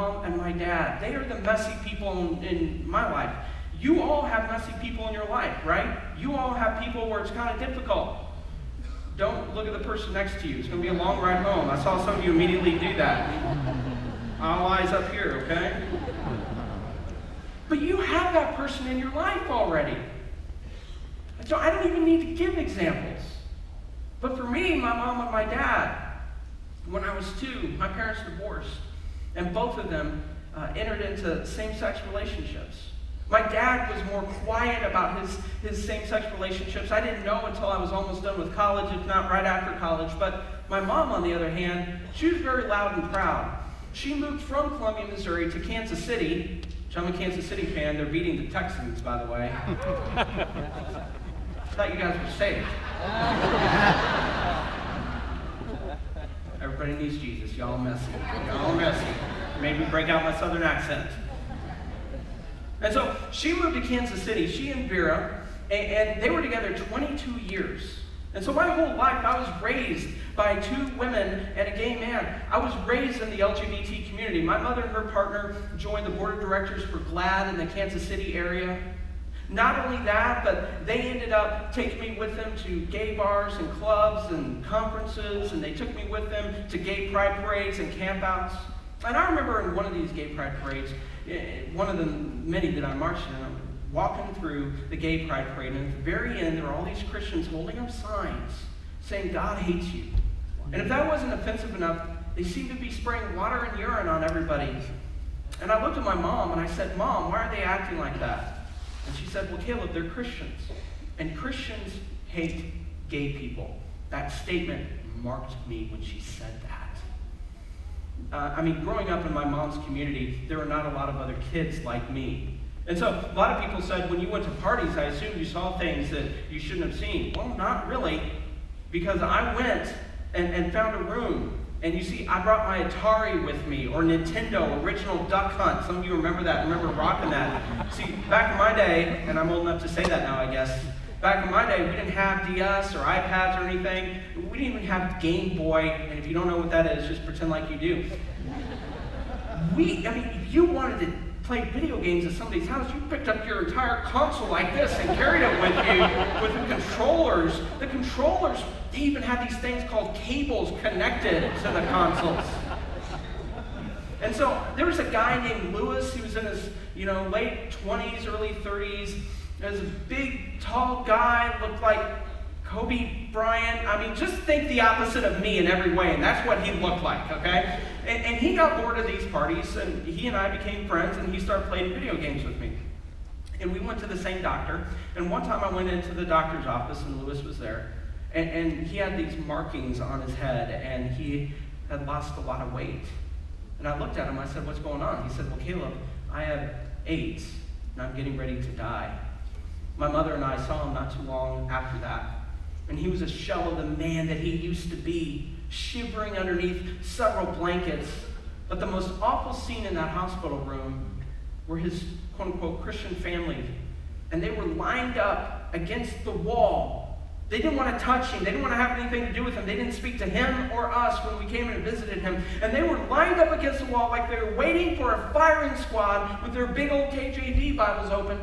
mom and my dad. They are the messy people in my life. You all have messy people in your life, right? You all have people where it's kind of difficult. Don't look at the person next to you. It's going to be a long ride home. I saw some of you immediately do that. All eyes up here, okay? But you have that person in your life already. So I don't even need to give examples. But for me, my mom and my dad, when I was 2, my parents divorced, and both of them entered into same-sex relationships. My dad was more quiet about his same-sex relationships. I didn't know until I was almost done with college, if not right after college. But my mom, on the other hand, she was very loud and proud. She moved from Columbia, Missouri to Kansas City, which I'm a Kansas City fan. They're beating the Texans, by the way. I thought you guys were saved. Everybody needs Jesus. Y'all messy. Y'all messy. Maybe break out my southern accent. And so she moved to Kansas City, she and Vera, and they were together 22 years. And so my whole life I was raised by 2 women and a gay man. I was raised in the LGBT community. My mother and her partner joined the board of directors for GLAAD in the Kansas City area. Not only that, but they ended up taking me with them to gay bars and clubs and conferences, and they took me with them to gay pride parades and campouts. And I remember in one of these gay pride parades, one of the many that I marched in, I'm walking through the gay pride parade, and at the very end, there were all these Christians holding up signs saying, "God hates you." And if that wasn't offensive enough, they seemed to be spraying water and urine on everybody. And I looked at my mom and I said, "Mom, why are they acting like that?" And she said, "Well, Caleb, they're Christians. And Christians hate gay people." That statement marked me when she said that. Growing up in my mom's community, there were not a lot of other kids like me. And so a lot of people said, when you went to parties, I assumed you saw things that you shouldn't have seen. Well, not really, because I went and found a room. And you see, I brought my Atari with me, or Nintendo Original Duck Hunt. Some of you remember that, remember rocking that. See, back in my day, and I'm old enough to say that now, I guess, back in my day, we didn't have DS or iPads or anything. We didn't even have Game Boy, and if you don't know what that is, just pretend like you do. If you wanted to play video games at somebody's house, you picked up your entire console like this and carried it with you with the controllers. The controllers, they even had these things called cables connected to the consoles. And so there was a guy named Lewis. He was in his late 20s, early 30s. He was a big, tall guy, looked like Kobe Bryant. Just think the opposite of me in every way, and that's what he looked like, okay? And he got bored of these parties, and he and I became friends, and he started playing video games with me. And we went to the same doctor, and one time I went into the doctor's office, and Lewis was there, and he had these markings on his head, and he had lost a lot of weight. And I looked at him, I said, "What's going on?" He said, "Well, Caleb, I have AIDS, and I'm getting ready to die." My mother and I saw him not too long after that, and he was a shell of the man that he used to be, shivering underneath several blankets. But the most awful scene in that hospital room were his quote-unquote Christian family, and they were lined up against the wall. They didn't want to touch him. They didn't want to have anything to do with him. They didn't speak to him or us when we came and visited him. And they were lined up against the wall like they were waiting for a firing squad with their big old KJV Bibles open.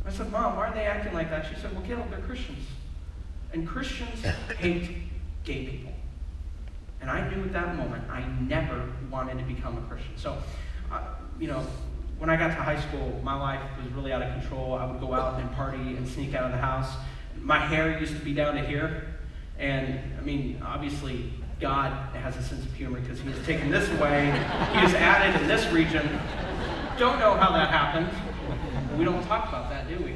I said, "Mom, why are they acting like that?" She said, "Well, Caleb, they're Christians. And Christians hate gay people." And I knew at that moment I never wanted to become a Christian. So, when I got to high school, my life was really out of control. I would go out and party and sneak out of the house. My hair used to be down to here. And, obviously, God has a sense of humor because he has taken this away. He has added in this region. Don't know how that happened. We don't talk about that, do we?